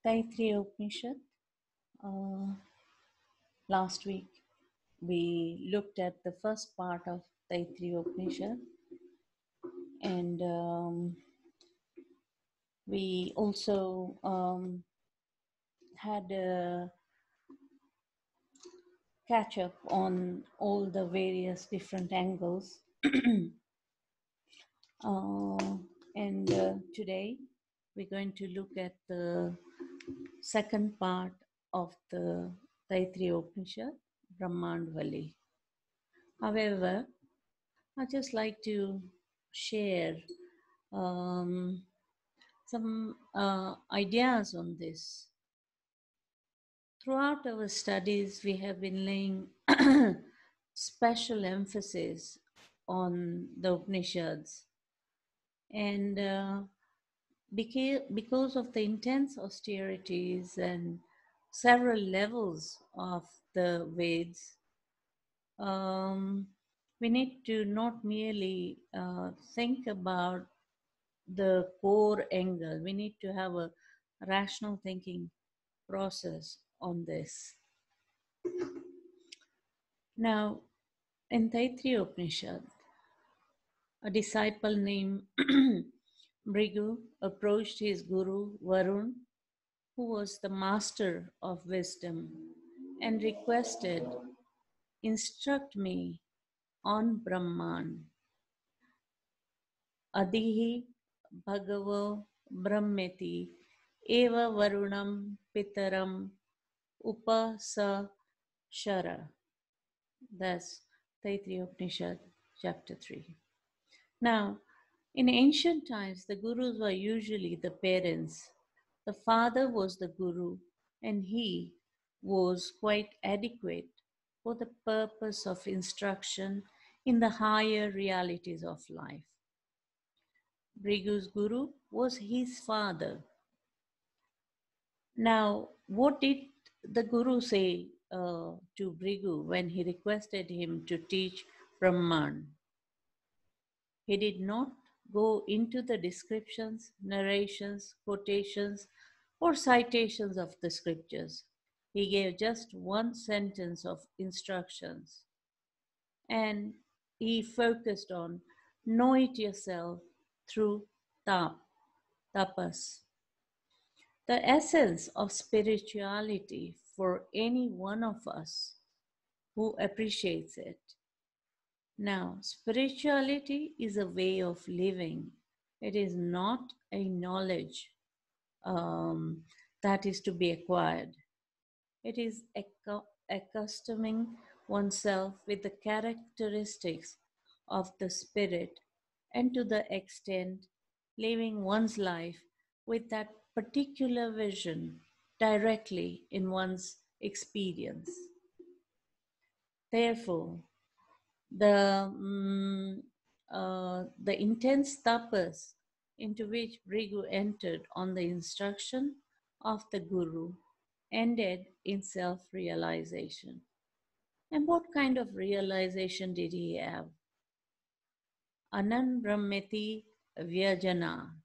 Taitriya Upanishad. Last week we looked at the first part of Taitriya Upanishad, and we also had a catch up on all the various different angles. And today we're going to look at the second part of the Taitriya Upanishad, Brahmanandvali. However, I'd just like to share some ideas on this. Throughout our studies, we have been laying special emphasis on the Upanishads. And because of the intense austerities and several levels of the Vedas, we need to not merely think about the core angle. We need to have a rational thinking process on this. Now, in Taitriya Upanishad, a disciple named Bhrigu approached his guru Varuna, who was the master of wisdom, and requested, "Instruct me on Brahman. Adihi Bhagavo Brahmeti Eva Varunam Pitaram Upasashara." That's Taitriya Upanishad, chapter 3. Now, in ancient times, the gurus were usually the parents. The father was the guru, and he was quite adequate for the purpose of instruction in the higher realities of life. Bhrigu's guru was his father. Now, what did the guru say to Bhrigu when he requested him to teach Brahman? He did not go into the descriptions, narrations, quotations, or citations of the scriptures. He gave just one sentence of instructions, and he focused on know it yourself through tapas. The essence of spirituality for any one of us who appreciates it. Now, spirituality is a way of living. It is not a knowledge that is to be acquired. It is accustoming oneself with the characteristics of the spirit, and to the extent living one's life with that particular vision directly in one's experience. Therefore, the intense tapas into which Bhrigu entered on the instruction of the Guru ended in self-realization. And what kind of realization did he have? Anan Brahmeti Vyajana.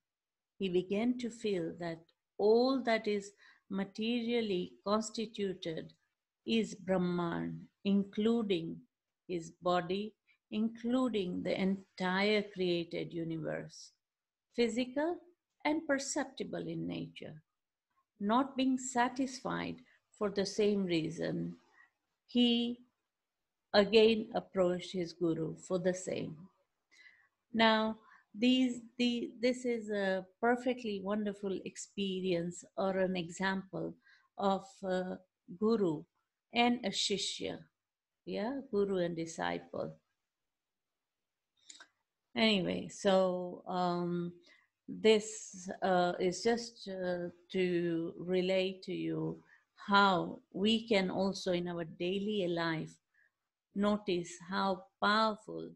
He began to feel that all that is materially constituted is Brahman, including his body, including the entire created universe, physical and perceptible in nature. Not being satisfied for the same reason, he again approached his guru for the same. Now, this is a perfectly wonderful experience or an example of a guru and a shishya. Yeah, guru and disciple. Anyway, so this is just to relate to you how we can also in our daily life notice how powerful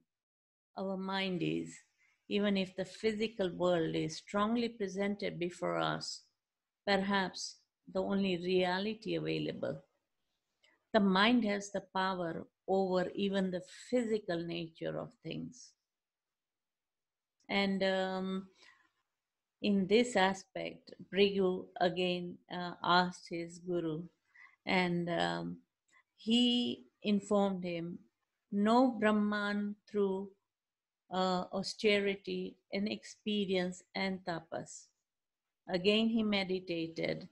our mind is, even if the physical world is strongly presented before us, perhaps the only reality available. The mind has the power over even the physical nature of things. And in this aspect, Bhrigu again asked his guru, and he informed him, know Brahman through austerity and experience and tapas. Again, he meditated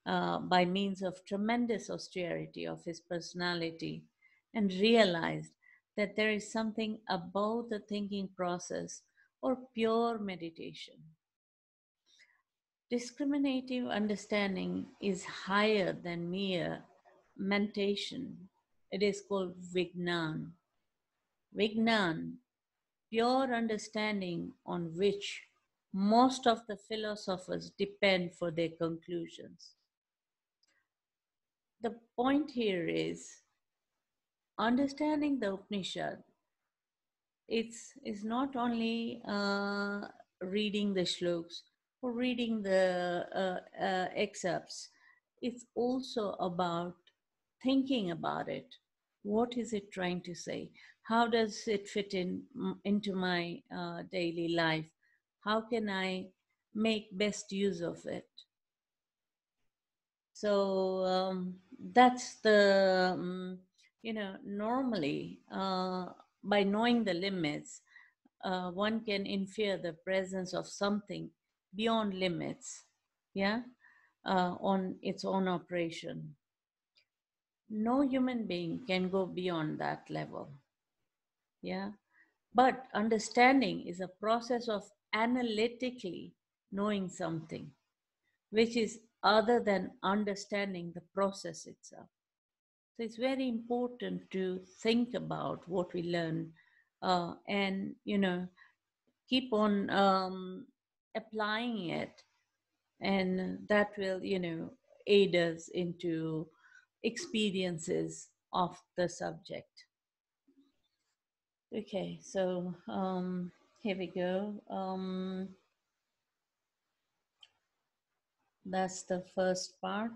by means of tremendous austerity of his personality and realized that there is something about the thinking process or pure meditation. Discriminative understanding is higher than mere mentation. It is called Vignan. Vignan, pure understanding on which most of the philosophers depend for their conclusions. The point here is understanding the Upanishad. It's not only reading the shlokas or reading the excerpts. It's also about thinking about it. What is it trying to say? How does it fit into my daily life? How can I make best use of it? So that's the, normally by knowing the limits, one can infer the presence of something beyond limits, yeah, on its own operation. No human being can go beyond that level, yeah. But understanding is a process of analytically knowing something, which is other than understanding the process itself. So it's very important to think about what we learn and, keep on applying it. And that will, aid us into experiences of the subject. Okay, so here we go. That's the first part,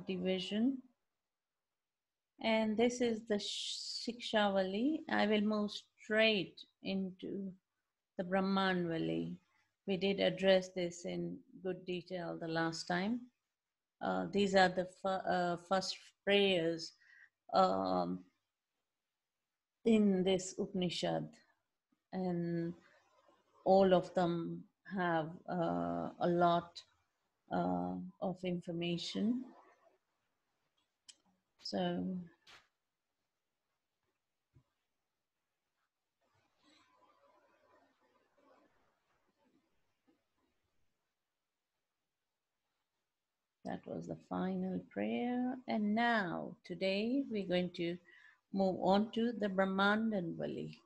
division. And this is the Siksha Valli. I will move straight into the Brahman Valli. We did address this in good detail the last time. These are the first prayers in this Upanishad, and all of them have a lot of information. So that was the final prayer. And now, today, we're going to move on to the Brahmananda Valli.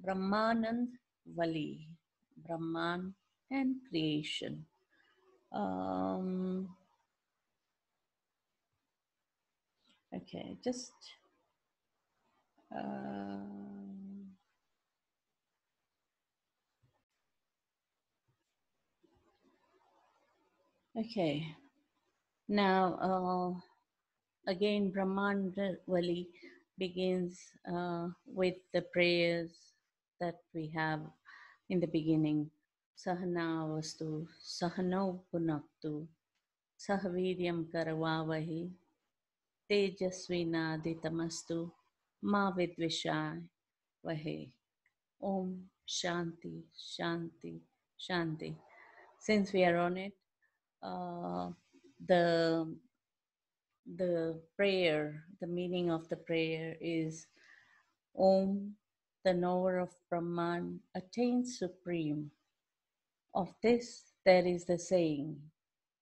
Brahmananda Valli, Brahman and creation. Okay, just okay. Now, again, Brahmananda Valli begins with the prayers that we have in the beginning. Sahana vastu, sahano punaktu, sahaviryam karavavahi, tejasvinaditamastu, ma vidvishai vahe. Om Shanti, Shanti, Shanti. Since we are on it, the prayer, the meaning of the prayer is Om, the knower of Brahman, attains supreme. Of this there is the saying,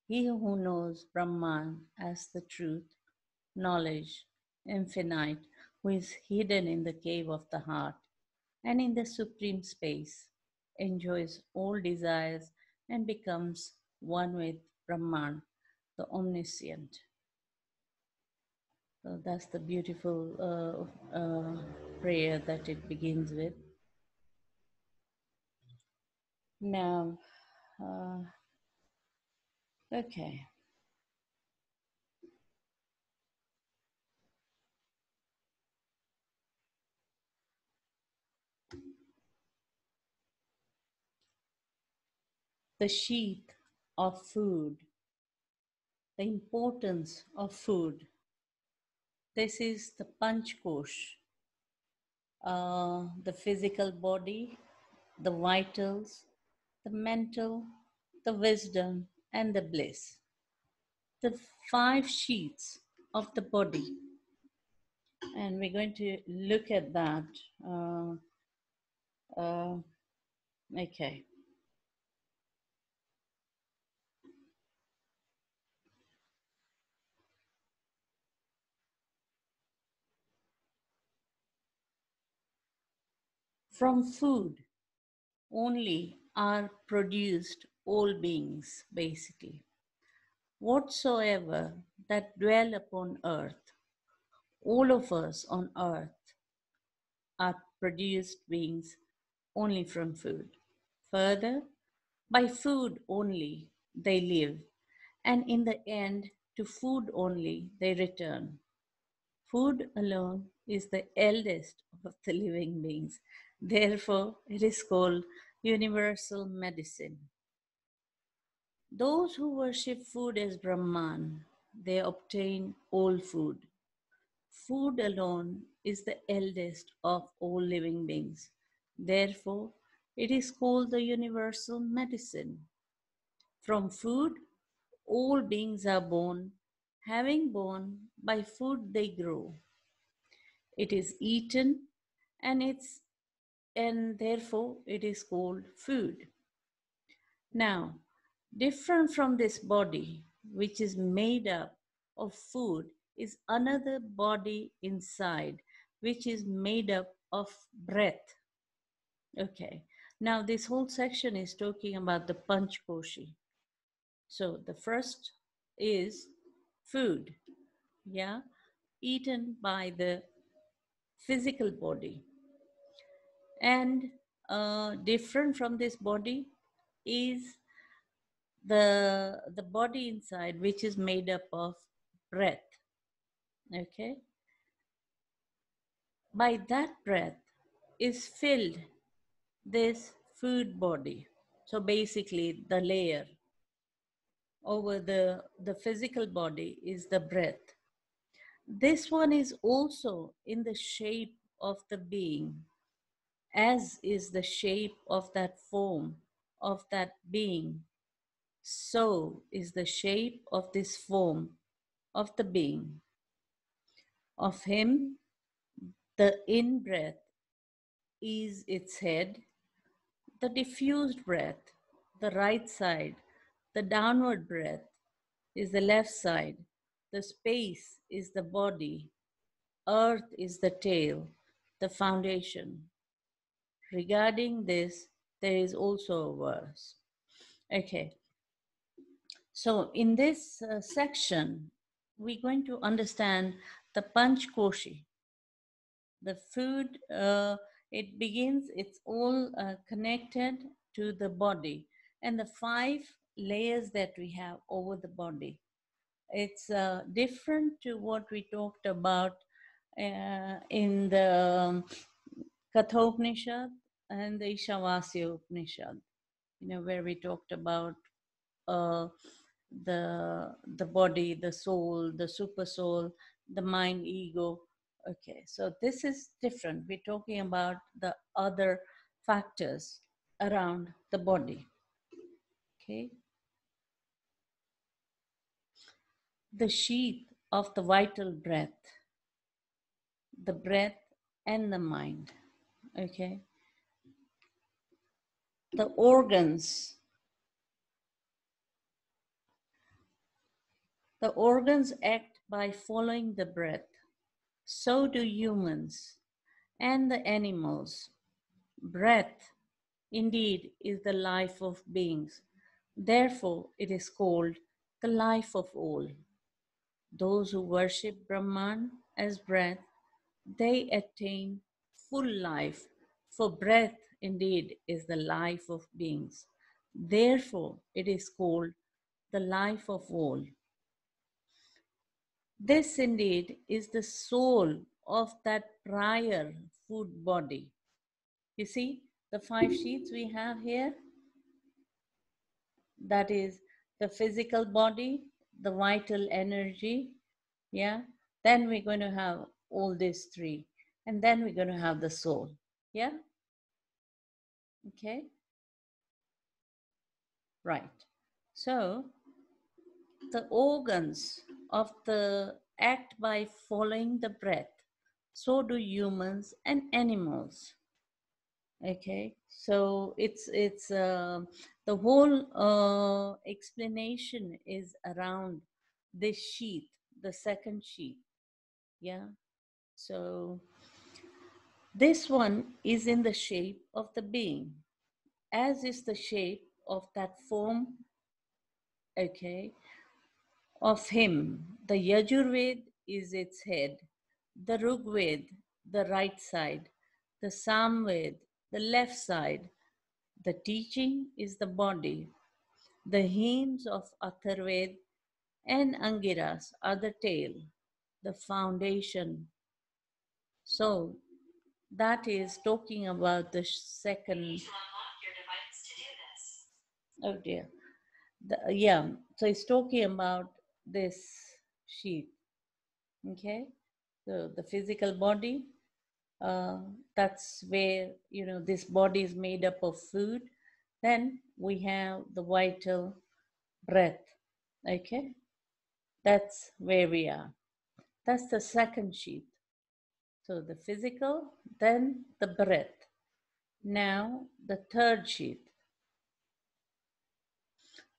he who knows Brahman as the truth, knowledge, infinite, who is hidden in the cave of the heart and in the supreme space, enjoys all desires and becomes one with Brahman, the Omniscient. So that's the beautiful prayer that it begins with. Now, okay. the sheath of food, the importance of food. This is the Panchkosh, the physical body, the vitals, the mental, the wisdom, and the bliss. The five sheaths of the body. And we're going to look at that. Okay. From food only are produced all beings, basically. Whatsoever that dwell upon earth, all of us on earth are produced beings only from food. Further, by food only they live, and in the end, to food only they return. Food alone is the eldest of the living beings. Therefore, it is called universal medicine. Those who worship food as Brahman, they obtain all food. Food alone is the eldest of all living beings. Therefore, it is called the universal medicine. From food, all beings are born. Having born, by food they grow. It is eaten, and therefore it is called food. Now, different from this body, which is made up of food, is another body inside, which is made up of breath. Okay. Now, this whole section is talking about the Panchkoshi. So, the first is food, yeah, eaten by the physical body. And different from this body is the body inside, which is made up of breath. Okay. By that breath is filled this food body. So basically, the layer over the physical body is the breath. This one is also in the shape of the being, as is the shape of that form of that being. So is the shape of this form of the being. Of him, the in-breath is its head, the diffused breath, the right side, the downward breath is the left side, the space is the body, earth is the tail, the foundation. Regarding this, there is also a verse. Okay, so in this section, we're going to understand the Panchkoshi. The food, it's all connected to the body and the five layers that we have over the body. It's different to what we talked about in the Kathopanishad and the Ishavasya Upanishad, where we talked about the body, the soul, the super soul, the mind, ego. Okay, so this is different. We're talking about the other factors around the body. Okay. The sheath of the vital breath, the breath and the mind. Okay. The organs. The organs act by following the breath. So do humans and the animals. Breath, indeed, is the life of beings. Therefore, it is called the life of all. Those who worship Brahman as breath, they attain full life, for breath, indeed, is the life of beings. Therefore, it is called the life of all. This indeed is the soul of that prior food body. You see, the five sheets we have here, That is the physical body, the vital energy, yeah. Then we're going to have all these three, and then we're going to have the soul, yeah. Okay, right. So the organs of the act by following the breath. So do humans and animals. Okay, so it's the whole explanation is around this sheath, the second sheath. Yeah. So this one is in the shape of the being, as is the shape of that form. Okay, of him. The Yajur Veda is its head, the Rig Veda, the right side, the Sam Veda, the left side. The teaching is the body. The hymns of Atharved and Angiras are the tail, the foundation. So that is talking about the second. Oh dear. Yeah, so it's talking about this sheath. Okay, so the physical body, uh, that's where, you know, this body is made up of food. Then we have the vital breath. Okay, that's where we are. That's the second sheath. So the physical, then the breath. Now the third sheath,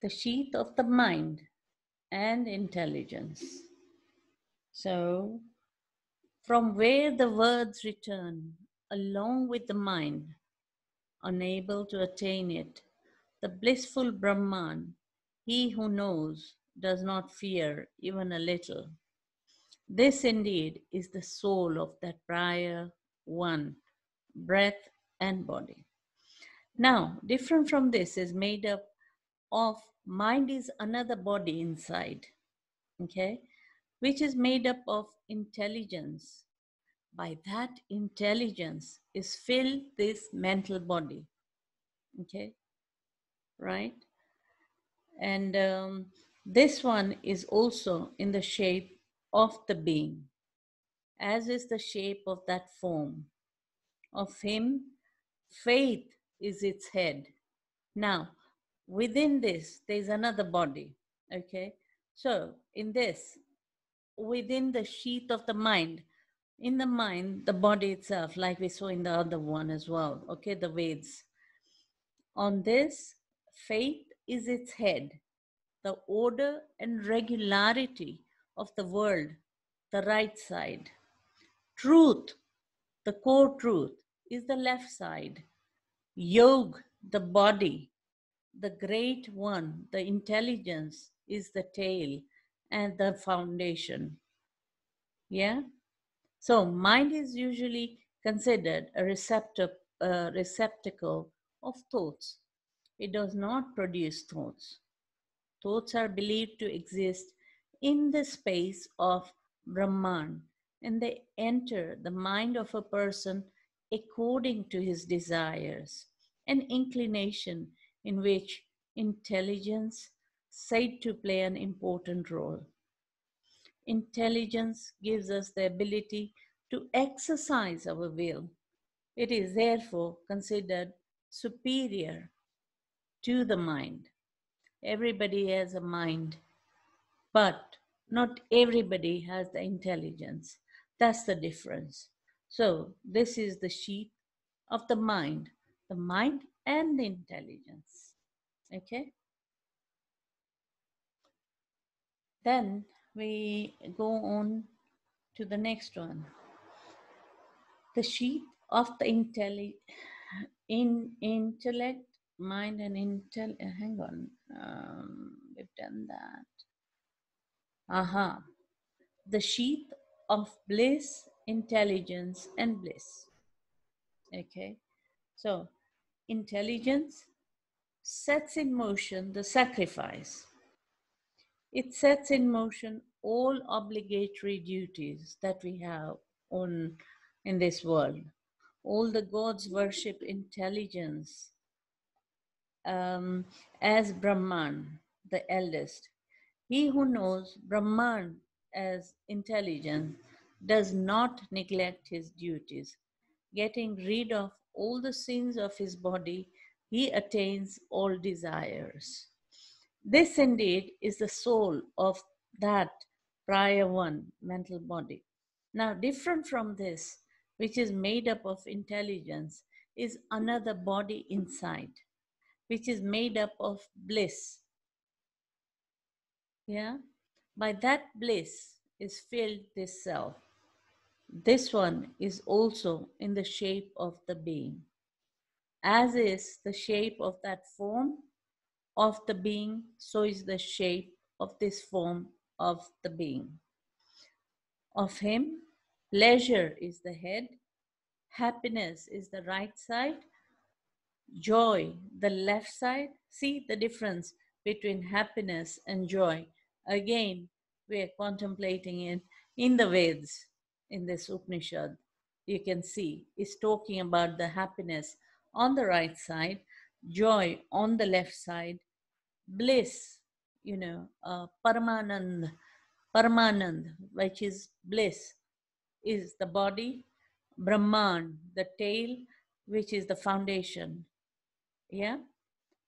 the sheath of the mind and intelligence. So from where the words return, along with the mind, unable to attain it, the blissful Brahman, he who knows, does not fear even a little. This indeed is the soul of that prior one, breath and body. Now, different from this is made up of mind is another body inside, okay, which is made up of intelligence. By that intelligence is filled this mental body, okay, right? And this one is also in the shape of the being, as is the shape of that form. Of him, faith is its head. Now, within this, there's another body, okay? So, in this, within the sheath of the mind, in the mind, the body itself, like we saw in the other one as well, okay, the Veds. On this, faith is its head, the order and regularity of the world, the right side. Truth, the core truth, is the left side. Yog, the body, the great one, the intelligence, is the tail and the foundation. Yeah? So, mind is usually considered a receptacle of thoughts. It does not produce thoughts. Thoughts are believed to exist in the space of Brahman, and they enter the mind of a person according to his desires, an inclination in which intelligence said to play an important role. Intelligence gives us the ability to exercise our will. It is therefore considered superior to the mind. Everybody has a mind, but not everybody has the intelligence. That's the difference. So this is the sheath of the mind and the intelligence. Okay. Then we go on to the next one. The sheath of the intellect, mind, and hang on, we've done that. Aha, the sheath of bliss, intelligence, and bliss. Okay, so intelligence sets in motion the sacrifice. It sets in motion all obligatory duties that we have on in this world. All the gods worship intelligence um, as Brahman, the eldest. He who knows Brahman as intelligence does not neglect his duties. Getting rid of all the sins of his body, he attains all desires. This indeed is the soul of that prior one, mental body. Now, different from this, which is made up of intelligence, is another body inside, which is made up of bliss. Yeah? By that bliss is filled this self. This one is also in the shape of the being, as is the shape of that form of the being, so is the shape of this form of the being. Of him, pleasure is the head, happiness is the right side, joy the left side. See the difference between happiness and joy. Again, we are contemplating it in the Vedas, in this Upanishad. You can see it's talking about the happiness on the right side, joy on the left side, bliss, Paramanand, which is bliss, is the body, Brahman, the tail, which is the foundation. Yeah?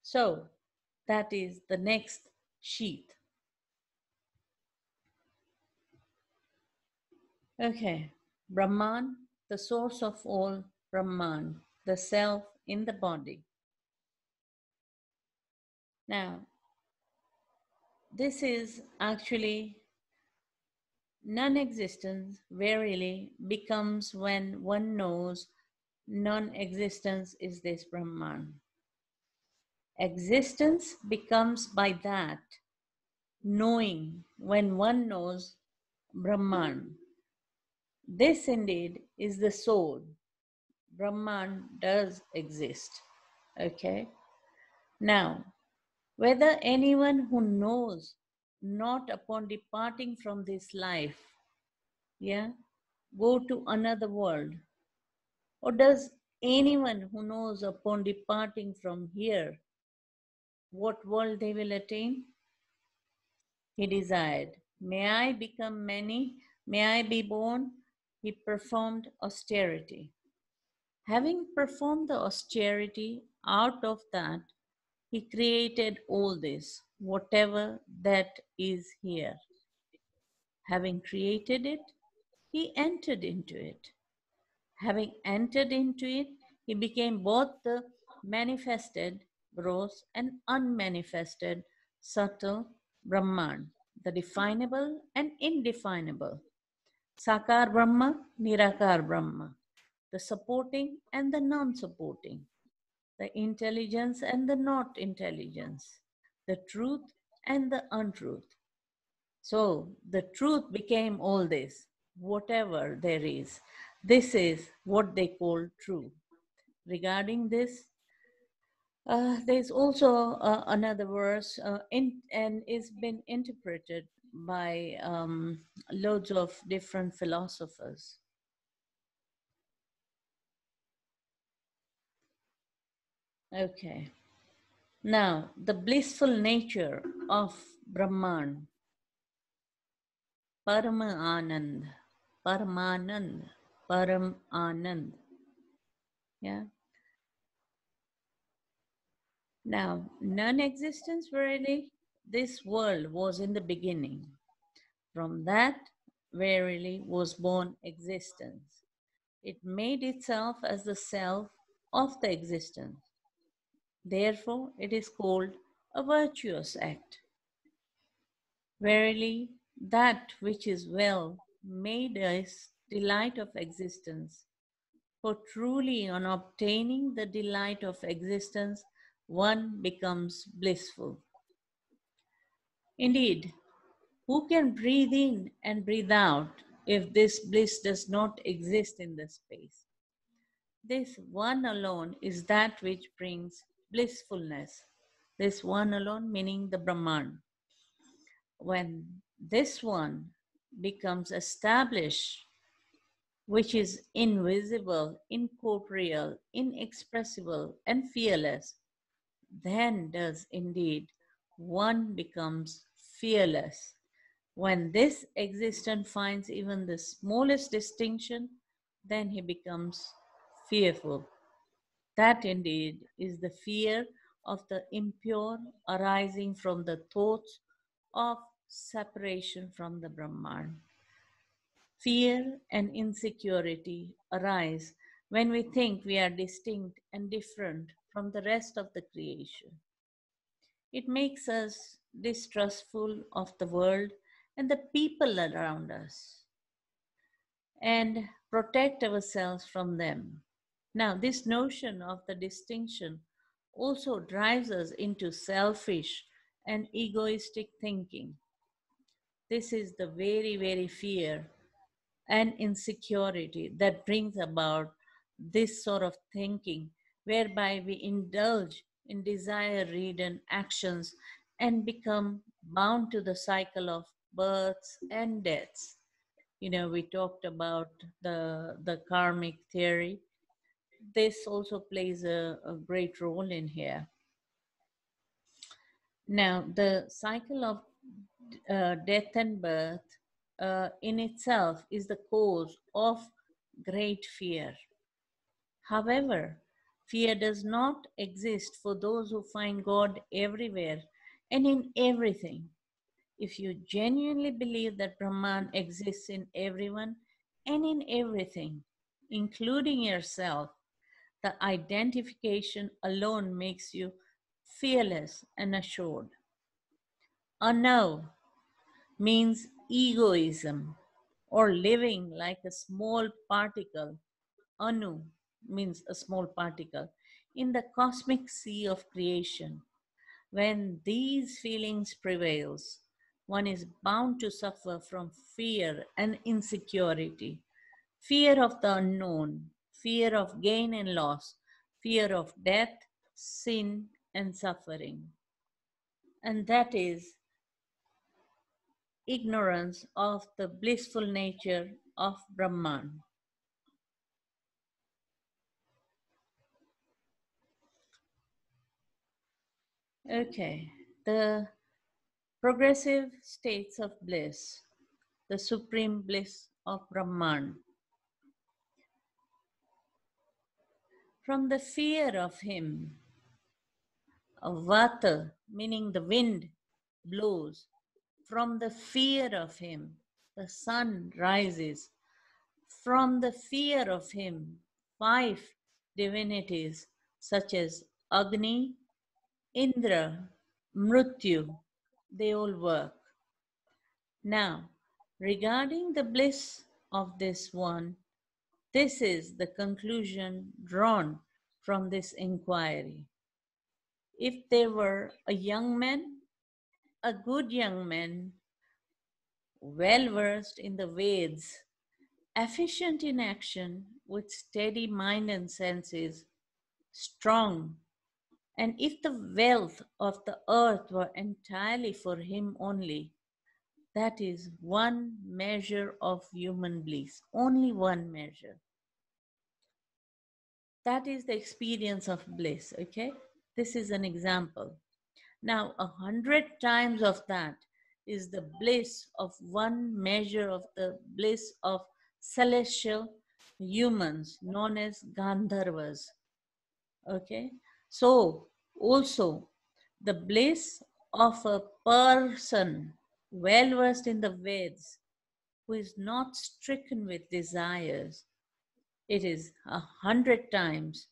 So that is the next sheath. Okay. Brahman, the source of all Brahman, the self in the body. Now, this is actually non-existence verily becomes when one knows non-existence is this Brahman. Existence becomes by that knowing when one knows Brahman. This indeed is the soul. Brahman does exist. Okay. Now, whether anyone who knows not upon departing from this life, yeah, go to another world, or does anyone who knows upon departing from here, what world they will attain? He desired, may I become many, may I be born. He performed austerity. Having performed the austerity, out of that, he created all this, whatever that is here. Having created it, he entered into it. Having entered into it, he became both the manifested, gross, and unmanifested, subtle Brahman, the definable and indefinable, Sakar Brahma, Nirakar Brahma, the supporting and the non-supporting, the intelligence and the not intelligence, the truth and the untruth. So the truth became all this, whatever there is. This is what they call true. Regarding this, there's also another verse, and it's been interpreted by loads of different philosophers. Okay. Now, the blissful nature of Brahman, Parama Anand, Paramanand, Param Anand. Yeah. Now, non-existence, verily, this world was in the beginning. From that, verily, was born existence. It made itself as the self of the existence. Therefore, it is called a virtuous act. Verily, that which is well made us delight of existence. For truly, on obtaining the delight of existence, one becomes blissful. Indeed, who can breathe in and breathe out if this bliss does not exist in the space? This one alone is that which brings blissfulness. This one alone meaning the Brahman. When this one becomes established, which is invisible, incorporeal, inexpressible, and fearless, then does indeed one becomes fearless. When this existence finds even the smallest distinction, then he becomes fearful. That indeed is the fear of the impure arising from the thoughts of separation from the Brahman. Fear and insecurity arise when we think we are distinct and different from the rest of the creation. It makes us distrustful of the world and the people around us and protect ourselves from them. Now, this notion of the distinction also drives us into selfish and egoistic thinking. This is the very, very fear and insecurity that brings about this sort of thinking, whereby we indulge in desire ridden actions and become bound to the cycle of births and deaths. You know, we talked about the karmic theory. This also plays a great role in here. Now, the cycle of death and birth in itself is the cause of great fear. However, fear does not exist for those who find God everywhere and in everything. If you genuinely believe that Brahman exists in everyone and in everything, including yourself, the identification alone makes you fearless and assured. Anav means egoism or living like a small particle. Anu means a small particle in the cosmic sea of creation. When these feelings prevails, one is bound to suffer from fear and insecurity, fear of the unknown, fear of gain and loss, fear of death, sin, and suffering. And that is ignorance of the blissful nature of Brahman. Okay, the progressive states of bliss, the supreme bliss of Brahman. From the fear of him, Vata, meaning the wind, blows. From the fear of him, the sun rises. From the fear of him, 5 divinities such as Agni, Indra, Mrityu, they all work. Now, regarding the bliss of this one, this is the conclusion drawn from this inquiry. If there were a young man, a good young man, well versed in the Vedas, efficient in action, with steady mind and senses, strong, and if the wealth of the earth were entirely for him only, that is one measure of human bliss, only one measure. That is the experience of bliss, okay? This is an example. Now, 100 times of that is the bliss of one measure of the bliss of celestial humans known as Gandharvas. Okay, so also the bliss of a person well versed in the Vedas who is not stricken with desires, it is 100 times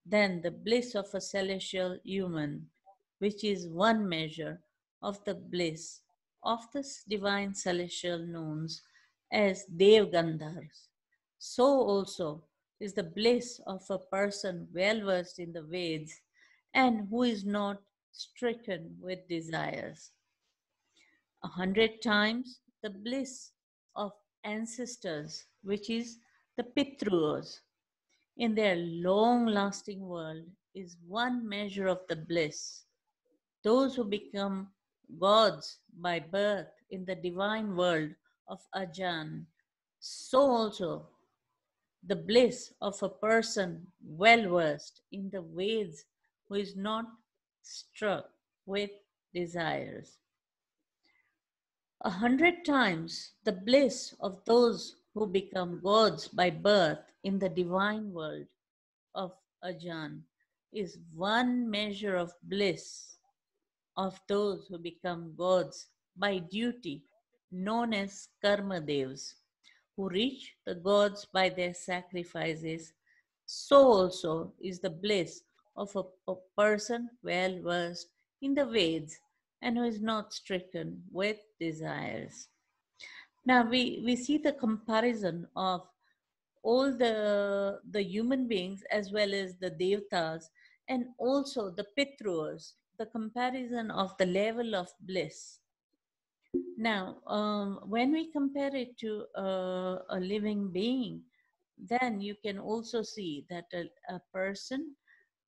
than the bliss of a celestial human, which is one measure of the bliss of the divine celestial knowns as Dev Gandhars. So also is the bliss of a person well versed in the Vedas and who is not stricken with desires. 100 times the bliss of ancestors, which is the Pitrus, in their long-lasting world is one measure of the bliss. Those who become gods by birth in the divine world of Ajan, so also the bliss of a person well versed in the Vedas who is not struck with desires. 100 times the bliss of those who become gods by birth in the divine world of Ajan is one measure of bliss of those who become gods by duty, known as karma devs, who reach the gods by their sacrifices. So also is the bliss of a person well versed in the Veds and who is not stricken with desires. Now we see the comparison of all the human beings as well as the devtas and also the pitrus, the comparison of the level of bliss. Now, when we compare it to a living being, then you can also see that a person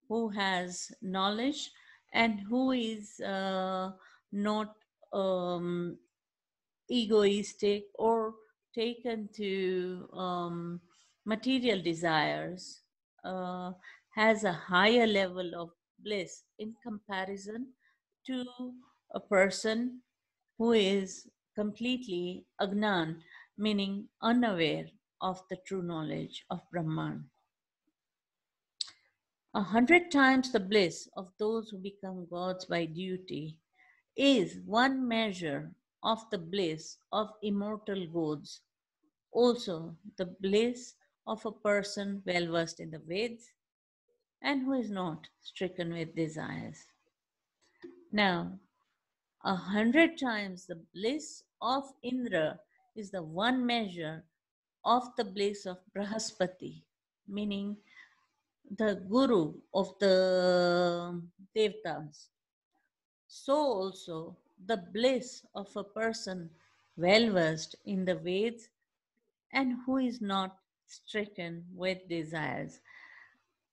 who has knowledge and who is not egoistic or taken to material desires has a higher level of bliss in comparison to a person who is completely agnan, meaning unaware of the true knowledge of Brahman. 100 times the bliss of those who become gods by duty is one measure of the bliss of immortal gods, also the bliss of a person well versed in the Veds and who is not stricken with desires. Now, 100 times the bliss of Indra is the one measure of the bliss of Brahaspati, meaning the guru of the devtas. So also the bliss of a person well versed in the Veds and who is not stricken with desires.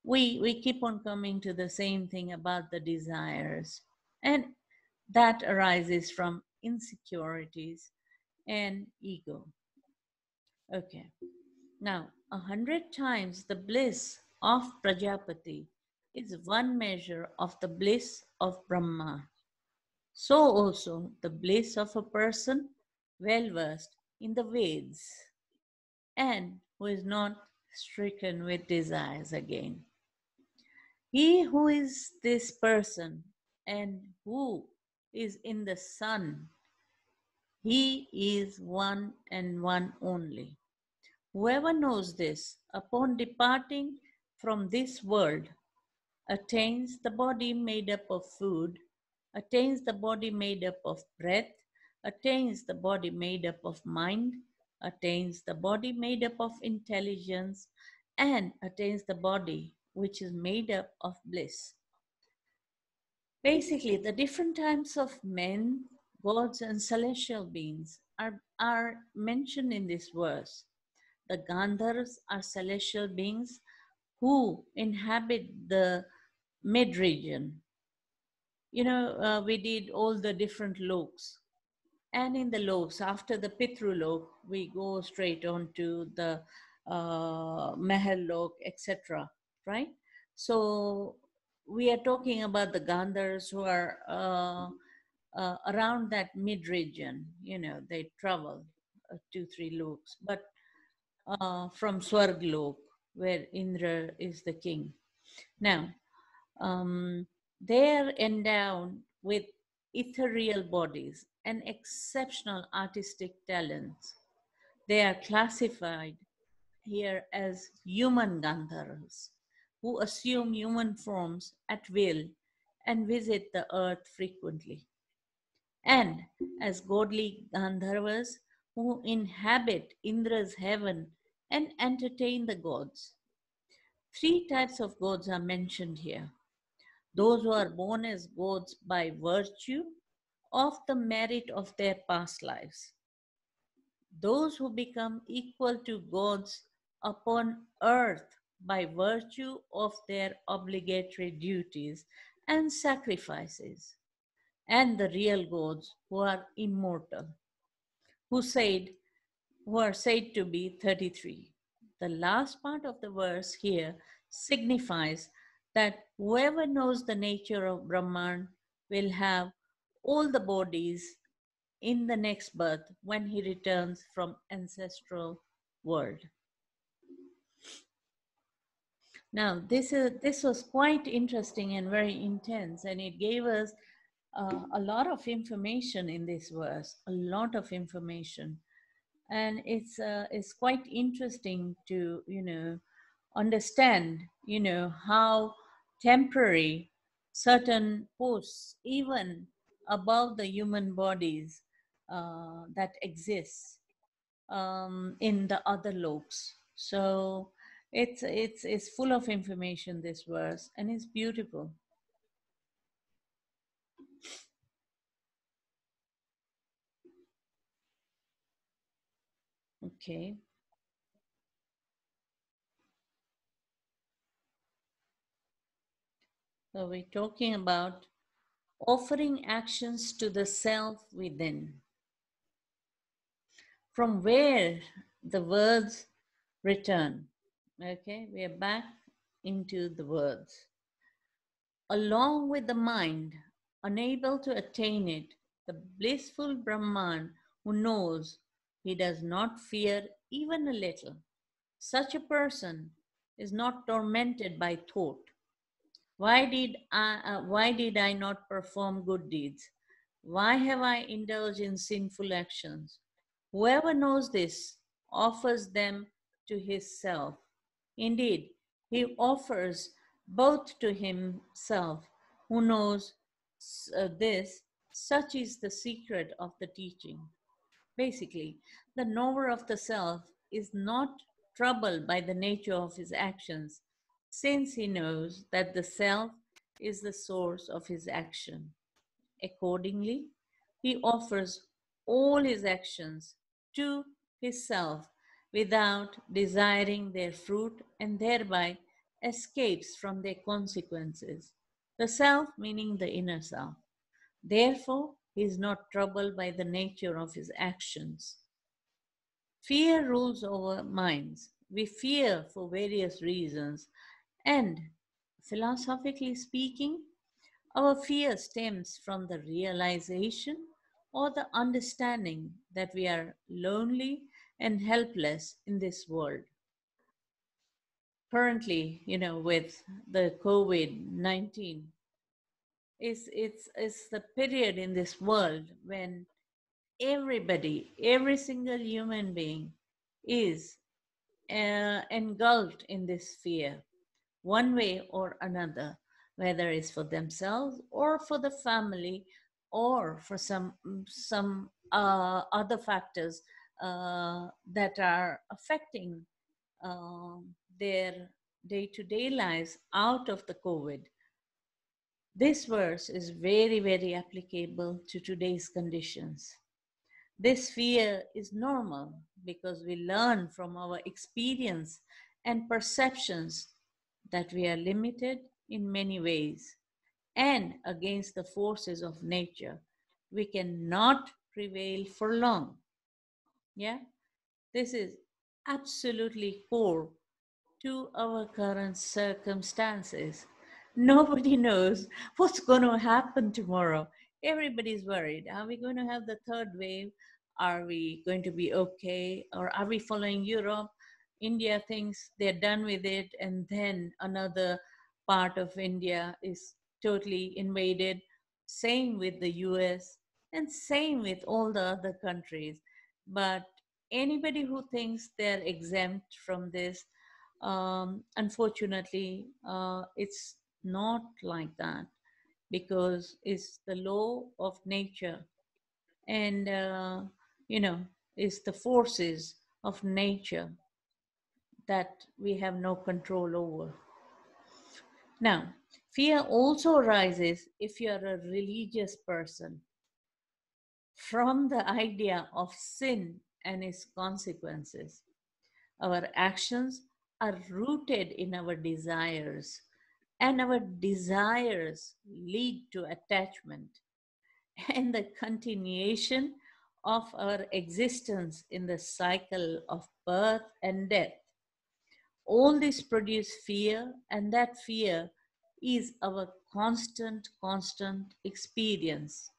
We keep on coming to the same thing about the desires, and that arises from insecurities and ego. Okay. Now, 100 times the bliss of Prajapati is one measure of the bliss of Brahma. So also the bliss of a person well versed in the Veds and who is not stricken with desires again. He who is this person and who is in the sun, he is one and one only. Whoever knows this, upon departing from this world, attains the body made up of food, attains the body made up of breath, attains the body made up of mind, attains the body made up of intelligence, and attains the body which is made up of bliss. Basically, the different types of men, gods, and celestial beings are mentioned in this verse. The Gandharvas are celestial beings who inhabit the mid region. You know, we did all the different loks. And in the loks, after the Pitru lok, we go straight on to the Mahal lok, etc. Right? So we are talking about the Gandharvas who are around that mid region. You know, they travel 2-3 loks. But from Swarg lok, where Indra is the king. Now, they are endowed with ethereal bodies and exceptional artistic talents. They are classified here as human Gandharvas, who assume human forms at will and visit the earth frequently, and as godly Gandharvas who inhabit Indra's heaven and entertain the gods. 3 types of gods are mentioned here. Those who are born as gods by virtue of the merit of their past lives. Those who become equal to gods upon earth by virtue of their obligatory duties and sacrifices. And the real gods who are immortal, who are said to be 33. The last part of the verse here signifies that Whoever knows the nature of Brahman will have all the bodies in the next birth when he returns from ancestral world. Now, this was quite interesting and very intense, and it gave us a lot of information in this verse, a lot of information, and it's quite interesting to understand how temporary certain posts, even above the human bodies, that exist in the other loks. So it's full of information, this verse, and it's beautiful. Okay. So we're talking about offering actions to the self within, from where the words return. Okay, we are back into the words. Along with the mind, unable to attain it, the blissful Brahman who knows he does not fear even a little. Such a person is not tormented by thought. Why did I not perform good deeds? Why have I indulged in sinful actions? Whoever knows this offers them to his self. Indeed, he offers both to himself who knows this. Such is the secret of the teaching. Basically, the knower of the self is not troubled by the nature of his actions, since he knows that the self is the source of his action. Accordingly, he offers all his actions to his self without desiring their fruit, and thereby escapes from their consequences. The self meaning the inner self. Therefore, he is not troubled by the nature of his actions. Fear rules over minds. We fear for various reasons, and philosophically speaking, our fear stems from the realization or the understanding that we are lonely and helpless in this world. Currently, with the COVID-19, it's the period in this world when everybody, every single human being is engulfed in this fear, one way or another, whether it's for themselves or for the family or for some other factors that are affecting their day-to-day lives out of the COVID. This verse is very, very applicable to today's conditions. This fear is normal because we learn from our experience and perceptions that we are limited in many ways and against the forces of nature. We cannot prevail for long. Yeah, this is absolutely core to our current circumstances. Nobody knows what's going to happen tomorrow. Everybody's worried. Are we going to have the third wave? Are we going to be okay? Or are we following Europe? India thinks they're done with it, and then another part of India is totally invaded. Same with the US, and same with all the other countries. But anybody who thinks they're exempt from this, unfortunately, it's not like that, because it's the law of nature, and you know, it's the forces of nature that we have no control over. Now, fear also arises if you are a religious person from the idea of sin and its consequences. Our actions are rooted in our desires, and our desires lead to attachment and the continuation of our existence in the cycle of birth and death. All this produce fear, and that fear is our constant experience.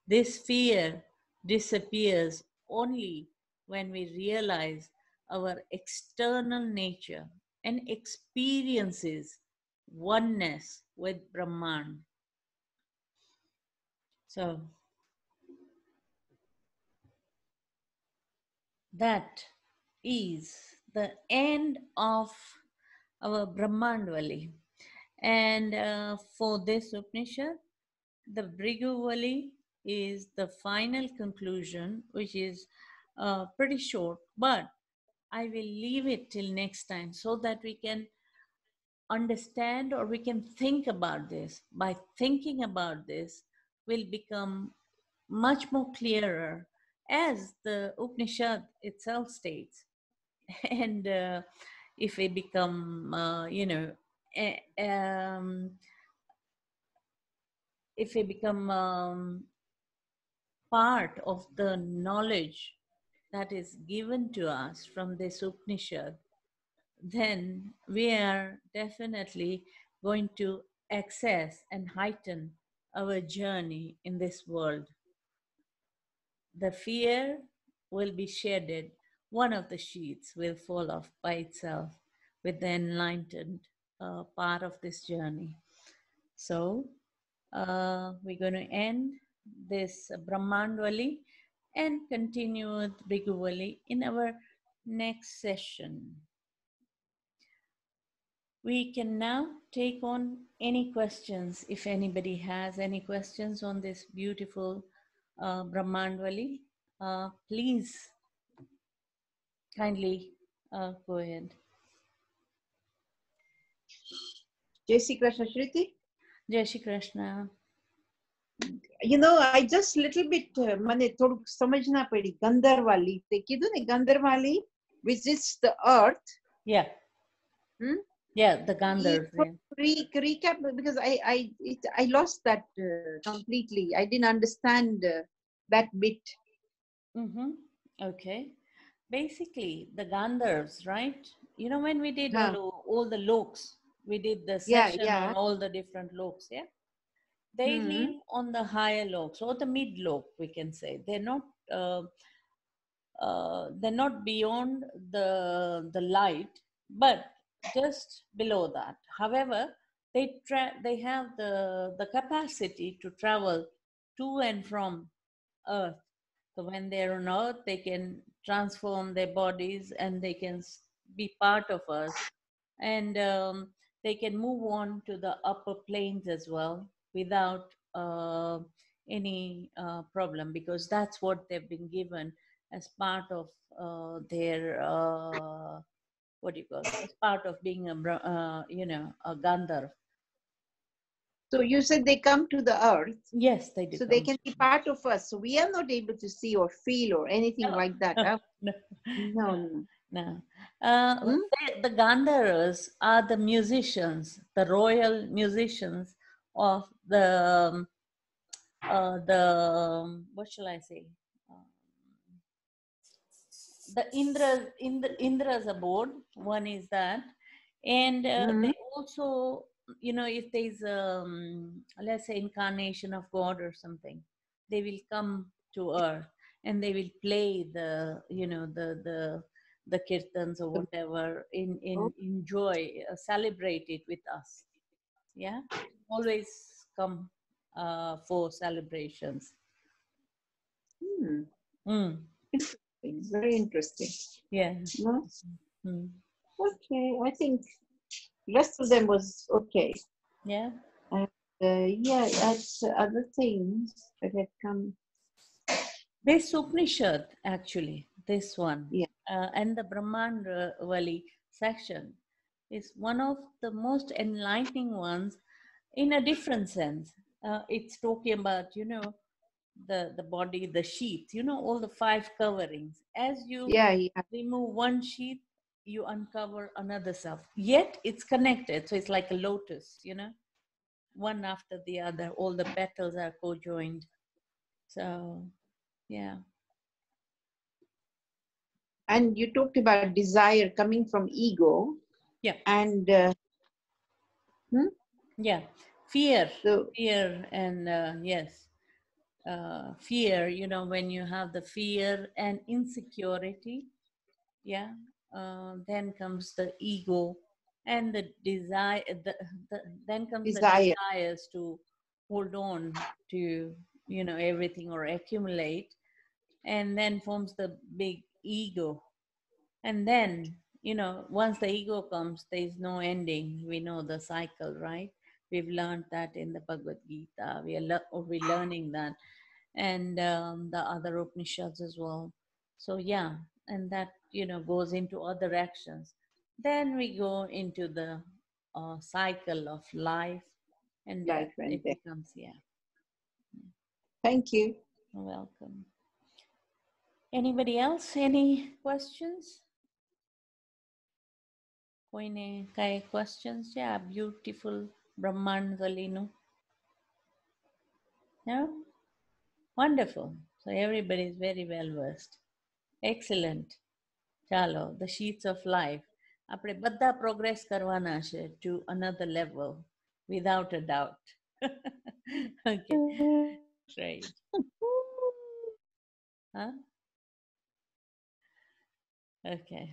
This fear disappears only when we realize our external nature and experiences oneness with Brahman. So that is the end of our Brahmanandvali. And for this Upanishad, the Bhrigu Valli is the final conclusion, which is pretty short, but I will leave it till next time so that we can understand or we can think about this. By thinking about this, will become much more clearer, as the Upanishad itself states. And if we become, eh, um, if we become part of the knowledge that is given to us from this Upanishad, then we are definitely going to access and heighten our journey in this world. The fear will be shedded. One of the sheets will fall off by itself with the enlightened part of this journey. So we're going to end this Brahmanandvali and continue with Bhrigu Valli in our next session. We can now take on any questions. If anybody has any questions on this beautiful Brahmanandvali, please kindly go ahead. Jai Shri Krishna, Shreeti. Jai Shri Krishna. You know, I just little bit, mane thodu samajhna padi, Gandharvali. Te kidu ne Gandharvali, which is the earth. Yeah. Yeah, the Gandhars. Recap, because I lost that completely. I didn't understand that bit. Okay. Basically, the Gandhars, right? You know, when we did all the loks, we did the session on all the different loks, yeah? They live on the higher loks or the mid lok, we can say. They're not beyond the light, but just below that. However, they have the capacity to travel to and from Earth. So when they're on Earth, they can transform their bodies and they can be part of us, and they can move on to the upper planes as well without any problem, because that's what they've been given as part of their what do you call it? As part of being a Gandharv. So you said they come to the earth. Yes, they do. So they can be part of us. So we are not able to see or feel or anything like that. Huh? No. The Gandharvas are the musicians, the royal musicians of the what shall I say? The Indra's aboard. One is that, and they also, you know, if there's let's say incarnation of God or something, they will come to earth and they will play the, you know, the kirtans or whatever, enjoy, celebrate it with us. Yeah, always come for celebrations. Very interesting. Yeah. Okay, I think rest of them was okay. Yeah. And that's other things that had come. This Upanishad, actually, this one, and the Brahmanandvali section is one of the most enlightening ones in a different sense. It's talking about, you know, the body, the sheath, you know, all the 5 coverings. As you remove one sheath, you uncover another self. Yet it's connected. So it's like a lotus, you know, one after the other. All the petals are co-joined. So, yeah. And you talked about desire coming from ego. Yeah. And Yeah, fear, So fear, and yes, fear. When you have the fear and insecurity, yeah, then comes the ego and the desire. Then comes the desire, desires to hold on to everything or accumulate, and then forms the big ego. And then, once the ego comes, there is no ending. We know the cycle, right? We've learned that in the Bhagavad Gita. We're learning that, and the other Upanishads as well. So yeah, and that goes into other actions. Then we go into the cycle of life and death. life and It death. becomes, yeah. Thank you. You're welcome. Anybody else? Any questions? કોઈને કાંઈ questions છે આ beautiful Brahmanandvali નું? No? Wonderful. So everybody is very well versed. Excellent. ચાલો, the sheets of life. આપણે બધા progress કરવાના છે to another level, without a doubt. Okay, great. Huh? Okay,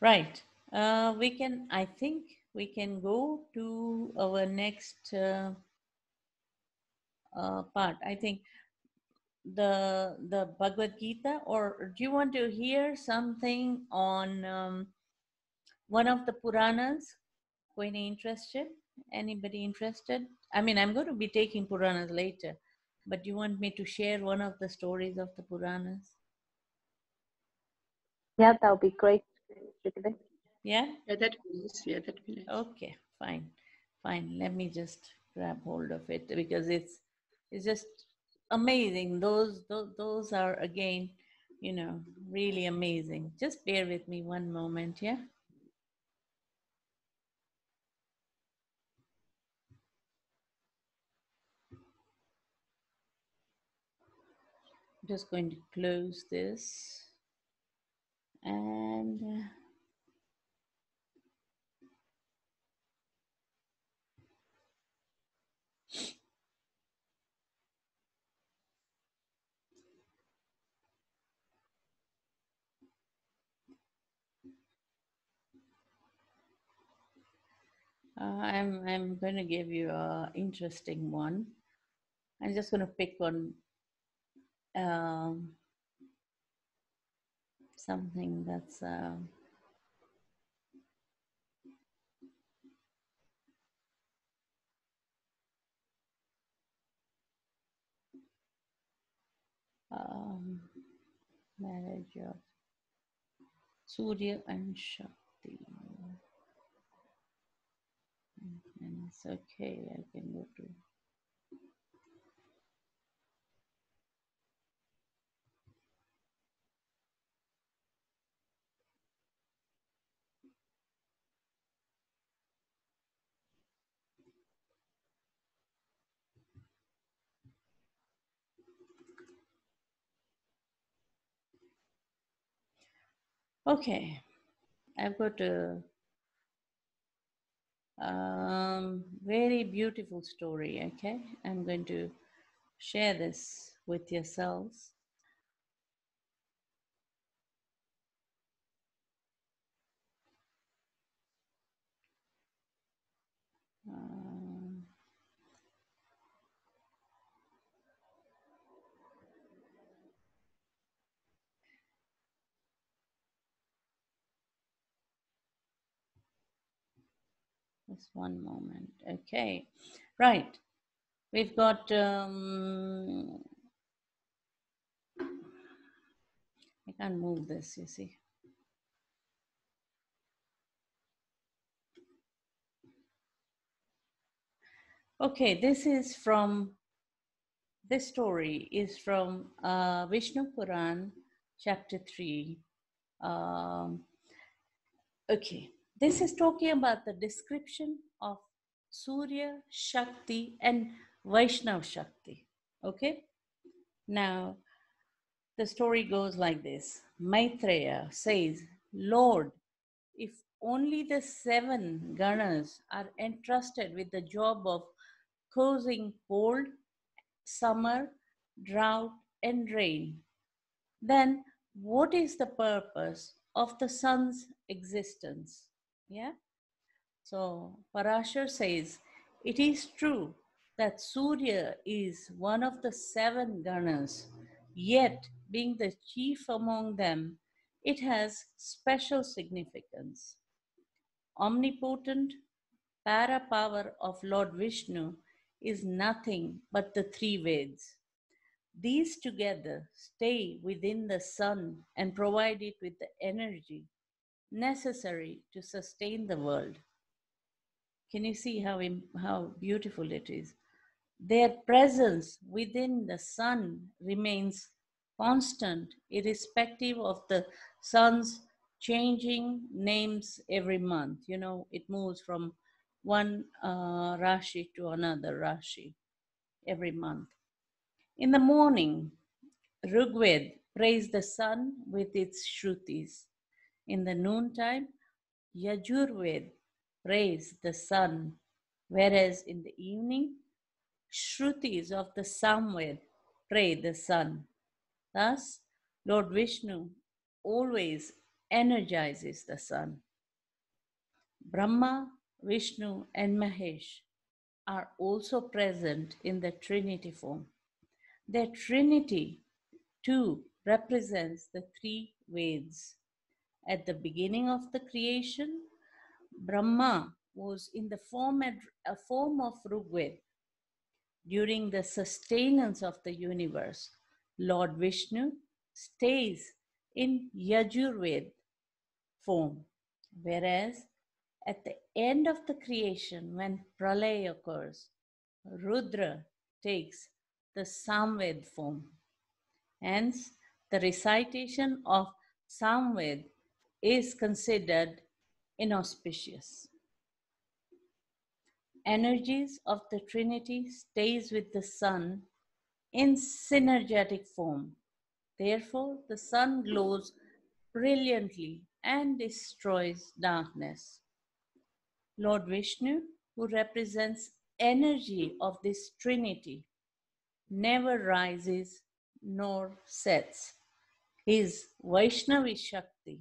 right. I think we can go to our next part. I think the Bhagavad Gita, or do you want to hear something on one of the Puranas? Any interested? Anybody interested? I mean, I'm going to be taking Puranas later, but do you want me to share one of the stories of the Puranas? Yeah, that would be great. Shreeti. Yeah? Yeah, that will be nice. Yeah, that will be nice. Okay, fine. Fine. Let me just grab hold of it because it's just amazing. Those are again, really amazing. Just bear with me one moment, yeah? I'm just going to close this and I'm going to give you an interesting one. I'm just going to pick on something that's marriage of Surya and Shakti. And it's okay, I can go to. Okay, I've got a very beautiful story. Okay, I'm going to share this with yourselves. Just one moment. Okay, right. We've got. I can't move this. You see. Okay, this story is from Vishnu Puran, chapter 3. Okay, this is talking about the description of Surya Shakti and Vaishnav Shakti. Okay, now the story goes like this. Maitreya says, Lord, if only the 7 ganas are entrusted with the job of causing cold, summer, drought, and rain, then what is the purpose of the sun's existence? Yeah. So Parashar says, it is true that Surya is one of the 7 ganas, yet being the chief among them, it has special significance. Omnipotent para power of Lord Vishnu is nothing but the 3 Veds. These together stay within the sun and provide it with the energy necessary to sustain the world. Can you see how beautiful it is? Their presence within the sun remains constant, irrespective of the sun's changing names every month. You know, it moves from one Rashi to another Rashi every month. In the morning, Rigved praised the sun with its Shrutis. In the noontime, Yajur Veda praised the sun, whereas in the evening, Shrutis of the Samved praise the sun. Thus, Lord Vishnu always energizes the sun. Brahma, Vishnu, and Mahesh are also present in the Trinity form. Their Trinity too represents the 3 Veds. At the beginning of the creation, Brahma was in the form of Rigved. During the sustenance of the universe, Lord Vishnu stays in Yajur Veda form, whereas at the end of the creation, when Pralaya occurs, Rudra takes the Samved form. Hence, the recitation of Samved is considered inauspicious. Energies of the Trinity stays with the sun in synergetic form. Therefore, the sun glows brilliantly and destroys darkness. Lord Vishnu, who represents energy of this Trinity, never rises nor sets. His Vaishnavi Shakti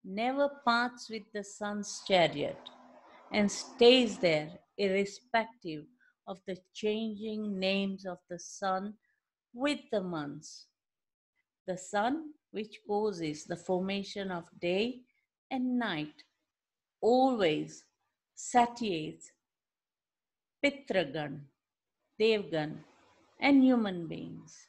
never parts with the sun's chariot and stays there irrespective of the changing names of the sun with the months. The sun, which causes the formation of day and night, always satiates Pitragan, Devgan, and human beings.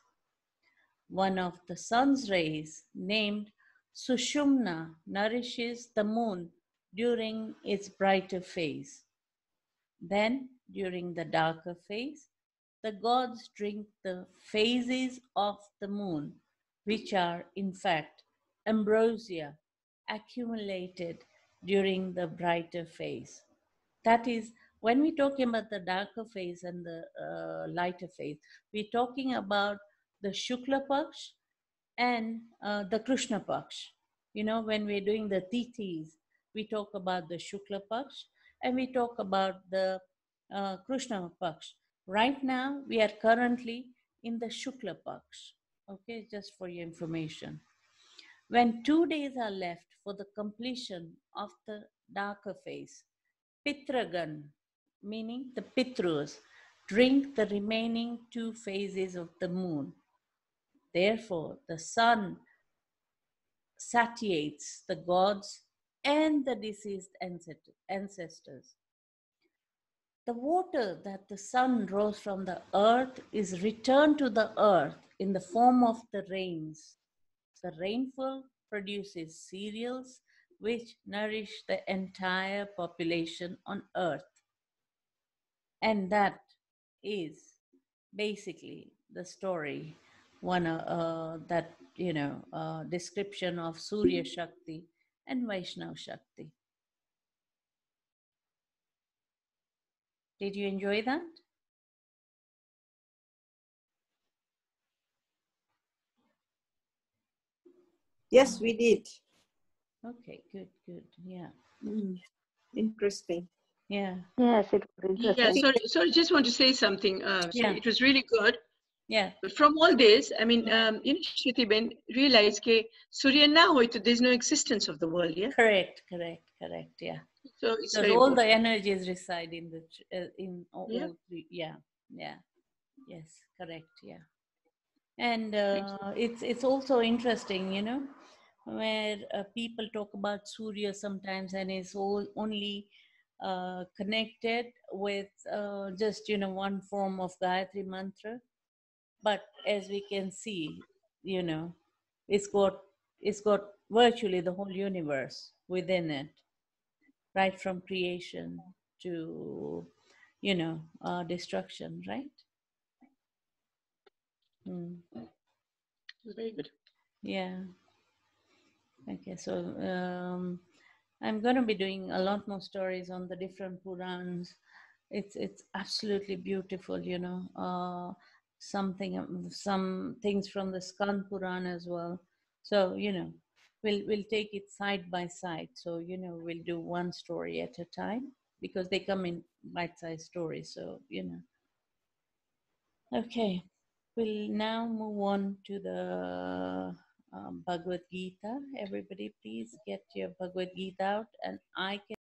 One of the sun's rays, named Sushumna, nourishes the moon during its brighter phase. Then, during the darker phase, the gods drink the phases of the moon, which are in fact ambrosia accumulated during the brighter phase. That is, when we're talking about the darker phase and the lighter phase, we're talking about the Shukla Paksh and the Krishna Paksh. You know, when we're doing the Tithis, we talk about the Shukla Paksh and we talk about the Krishna Paksh. Right now, we are currently in the Shukla Paksh. Okay, just for your information. When 2 days are left for the completion of the darker phase, Pitragan, meaning the Pitrus, drink the remaining 2 phases of the moon. Therefore, the sun satiates the gods and the deceased ancestors. The water that the sun draws from the earth is returned to the earth in the form of the rains. The rainfall produces cereals which nourish the entire population on earth. And that is basically the story, description of Surya Shakti and Vaishnav Shakti. Did you enjoy that? Yes, we did. Okay, good, yeah. Interesting. Yeah. Yes, it was Yeah, interesting. sorry, just want to say something. Yeah. It was really good. Yeah. But from all this, I mean, Shruti Ben realized that Surya now, there's no existence of the world, yeah? Correct. Yeah. So it's Because very all the important. energies reside in the in all Yeah. three. Yeah. Yes. Correct. Yeah. And Thank you. it's also interesting, you know, where people talk about Surya sometimes, and it's all only connected with just, you know, one form of Gayatri mantra. But as we can see, you know, it's got virtually the whole universe within it, right from creation to, you know, destruction, right? Mm. Very good. Yeah. Okay, so I'm going to be doing a lot more stories on the different Purans. It's absolutely beautiful, you know. Some things from the Skand Puran as well. So, you know, we'll take it side by side. So, you know, we'll do one story at a time because they come in bite-sized stories. So, you know. Okay, we'll now move on to the Bhagavad Gita. Everybody, please get your Bhagavad Gita out, and I can